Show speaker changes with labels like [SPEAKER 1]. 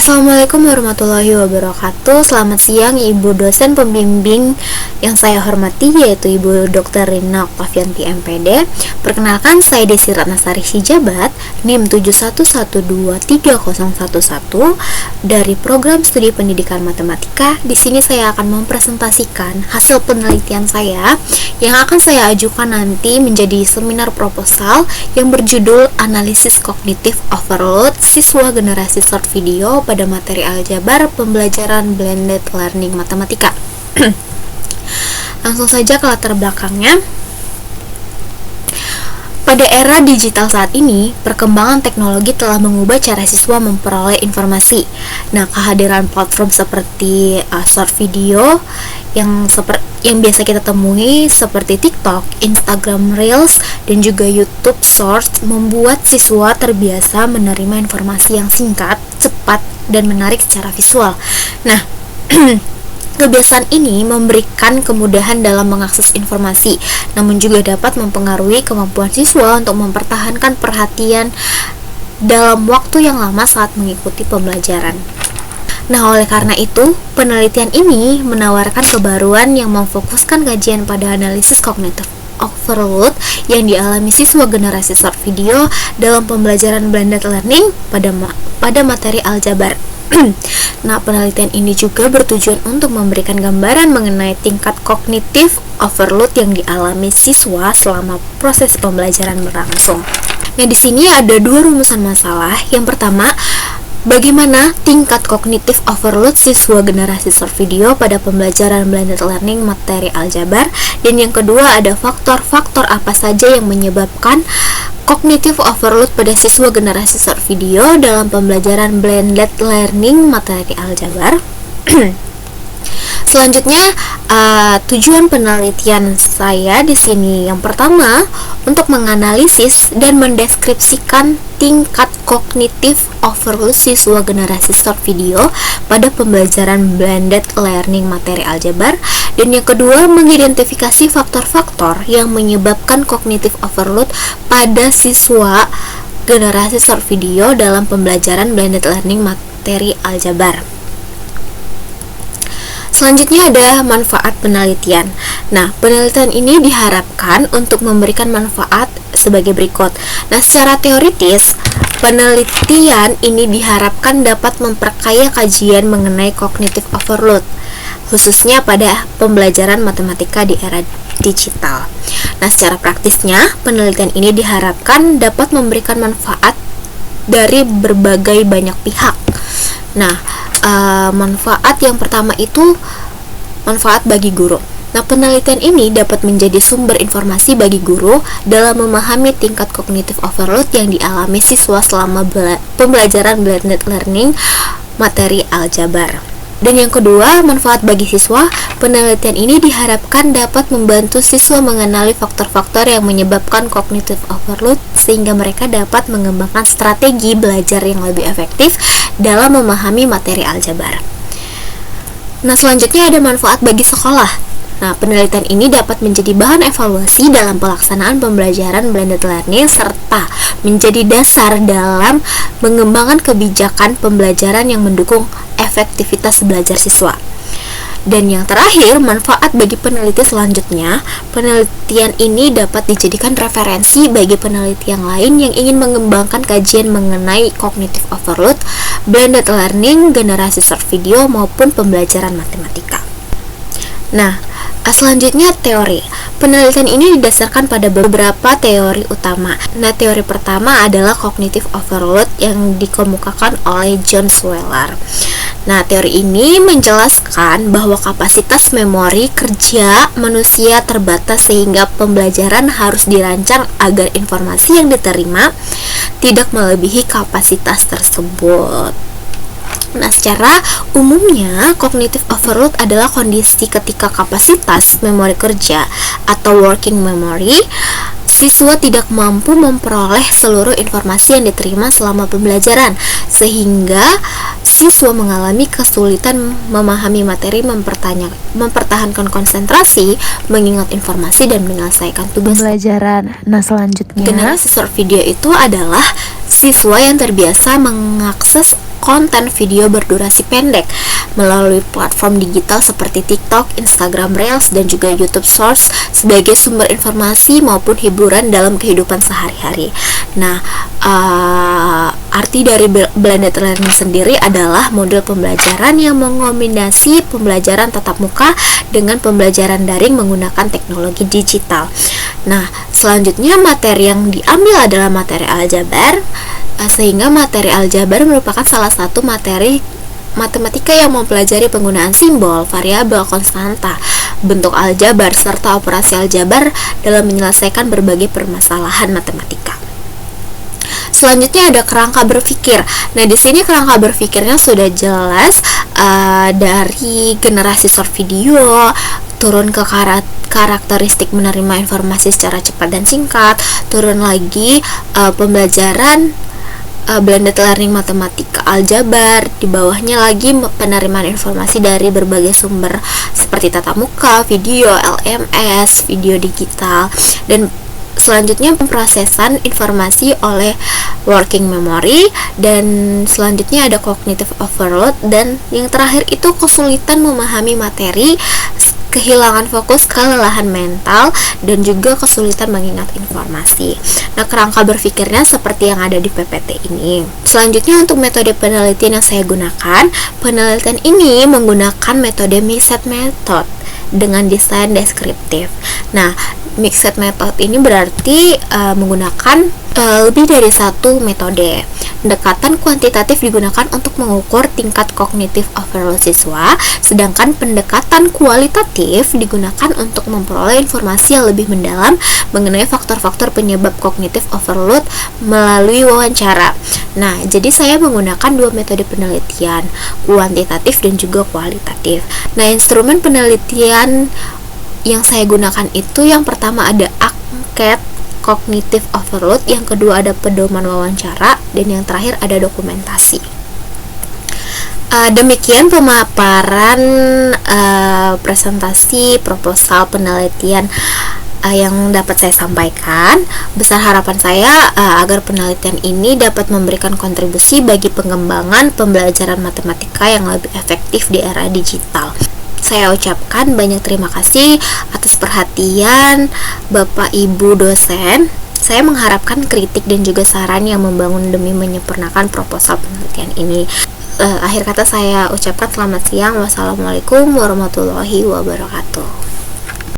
[SPEAKER 1] Assalamualaikum warahmatullahi wabarakatuh. Selamat siang Ibu dosen pembimbing yang saya hormati, yaitu Ibu Dr. Rina Oktavianti MPD. Perkenalkan, saya Desi Ratnasari Hijabat, NIM 71123011 dari Program Studi Pendidikan Matematika. Di sini saya akan mempresentasikan hasil penelitian saya yang akan saya ajukan nanti menjadi seminar proposal yang berjudul Analisis Kognitif Overload Siswa Generasi Short Video pada materi aljabar pembelajaran blended learning matematika. Langsung saja ke latar belakangnya. Pada era digital saat ini, perkembangan teknologi telah mengubah cara siswa memperoleh informasi. Nah, kehadiran platform seperti short video yang biasa kita temui seperti TikTok, Instagram Reels, dan juga YouTube Shorts membuat siswa terbiasa menerima informasi yang singkat, cepat, dan menarik secara visual. Nah, kebiasaan ini memberikan kemudahan dalam mengakses informasi, namun juga dapat mempengaruhi kemampuan siswa untuk mempertahankan perhatian dalam waktu yang lama saat mengikuti pembelajaran. Nah, oleh karena itu, penelitian ini menawarkan kebaruan yang memfokuskan kajian pada analisis kognitif overload yang dialami siswa generasi short video dalam pembelajaran blended learning pada materi aljabar. Nah, penelitian ini juga bertujuan untuk memberikan gambaran mengenai tingkat kognitif overload yang dialami siswa selama proses pembelajaran berlangsung. Nah, di sini ada dua rumusan masalah. Yang pertama, bagaimana tingkat kognitif overload siswa generasi short video pada pembelajaran blended learning materi aljabar, dan yang kedua ada faktor-faktor apa saja yang menyebabkan kognitif overload pada siswa generasi short video dalam pembelajaran blended learning materi aljabar. Selanjutnya, tujuan penelitian saya di sini yang pertama untuk menganalisis dan mendeskripsikan tingkat kognitif overload siswa generasi short video pada pembelajaran blended learning materi aljabar, dan yang kedua mengidentifikasi faktor-faktor yang menyebabkan kognitif overload pada siswa generasi short video dalam pembelajaran blended learning materi aljabar. Selanjutnya ada manfaat penelitian. Nah, penelitian ini diharapkan untuk memberikan manfaat sebagai berikut. Nah, secara teoritis, penelitian ini diharapkan dapat memperkaya kajian mengenai cognitive overload, khususnya pada pembelajaran matematika di era digital. Nah, secara praktisnya, penelitian ini diharapkan dapat memberikan manfaat dari berbagai banyak pihak. Nah, manfaat yang pertama itu manfaat bagi guru. Nah, penelitian ini dapat menjadi sumber informasi bagi guru dalam memahami tingkat kognitif overload yang dialami siswa selama pembelajaran blended learning materi aljabar. Dan yang kedua, manfaat bagi siswa, penelitian ini diharapkan dapat membantu siswa mengenali faktor-faktor yang menyebabkan cognitive overload sehingga mereka dapat mengembangkan strategi belajar yang lebih efektif dalam memahami materi aljabar. Nah, selanjutnya ada manfaat bagi sekolah. Nah, penelitian ini dapat menjadi bahan evaluasi dalam pelaksanaan pembelajaran blended learning serta menjadi dasar dalam mengembangkan kebijakan pembelajaran yang mendukung efektivitas belajar siswa. Dan yang terakhir, manfaat bagi peneliti selanjutnya, penelitian ini dapat dijadikan referensi bagi peneliti yang lain yang ingin mengembangkan kajian mengenai cognitive overload, blended learning, generasi short video maupun pembelajaran matematika. Nah, selanjutnya teori. Penelitian ini didasarkan pada beberapa teori utama. Nah, teori pertama adalah cognitive overload yang dikemukakan oleh John Sweller. Nah, teori ini menjelaskan bahwa kapasitas memori kerja manusia terbatas sehingga pembelajaran harus dirancang agar informasi yang diterima tidak melebihi kapasitas tersebut. Nah, secara umumnya, cognitive overload adalah kondisi ketika kapasitas memori kerja atau working memory siswa tidak mampu memperoleh seluruh informasi yang diterima selama pembelajaran, sehingga siswa mengalami kesulitan memahami materi, mempertahankan konsentrasi, mengingat informasi, dan menyelesaikan tugas
[SPEAKER 2] pembelajaran. Nah, selanjutnya
[SPEAKER 1] generasi short video itu adalah siswa yang terbiasa mengakses konten video berdurasi pendek melalui platform digital seperti TikTok, Instagram Reels, dan juga YouTube Shorts sebagai sumber informasi maupun hiburan dalam kehidupan sehari-hari. Nah, arti dari blended learning sendiri adalah model pembelajaran yang mengombinasi pembelajaran tatap muka dengan pembelajaran daring menggunakan teknologi digital. Nah, selanjutnya materi yang diambil adalah materi aljabar, sehingga materi aljabar merupakan salah satu materi matematika yang mempelajari penggunaan simbol, variabel, konstanta, bentuk aljabar, serta operasi aljabar dalam menyelesaikan berbagai permasalahan matematika. Selanjutnya ada kerangka berpikir. Nah, di sini kerangka berpikirnya sudah jelas dari generasi short video, turun ke karakteristik menerima informasi secara cepat dan singkat, turun lagi pembelajaran blended learning matematika aljabar, di bawahnya lagi penerimaan informasi dari berbagai sumber seperti tatap muka, video, LMS, video digital, dan selanjutnya pemrosesan informasi oleh working memory, dan selanjutnya ada cognitive overload, dan yang terakhir itu kesulitan memahami materi, kehilangan fokus, kelelahan mental, dan juga kesulitan mengingat informasi. Nah, kerangka berpikirnya seperti yang ada di PPT ini. Selanjutnya untuk metode penelitian yang saya gunakan, penelitian ini menggunakan metode mixed method dengan desain deskriptif. Nah, mixed method ini berarti menggunakan lebih dari satu metode. Pendekatan kuantitatif digunakan untuk mengukur tingkat kognitif overload siswa, sedangkan pendekatan kualitatif digunakan untuk memperoleh informasi yang lebih mendalam mengenai faktor-faktor penyebab kognitif overload melalui wawancara. Nah, jadi saya menggunakan dua metode penelitian, kuantitatif dan juga kualitatif. Nah, instrumen penelitian yang saya gunakan itu yang pertama ada angket kognitif overload, yang kedua ada pedoman wawancara, dan yang terakhir ada dokumentasi. Demikian pemaparan presentasi proposal penelitian yang dapat saya sampaikan. Besar harapan saya agar penelitian ini dapat memberikan kontribusi bagi pengembangan pembelajaran matematika yang lebih efektif di era digital. Saya ucapkan banyak terima kasih atas perhatian Bapak Ibu dosen. Saya mengharapkan kritik dan juga saran yang membangun demi menyempurnakan proposal penelitian ini. Akhir kata saya ucapkan selamat siang. Wassalamualaikum warahmatullahi wabarakatuh.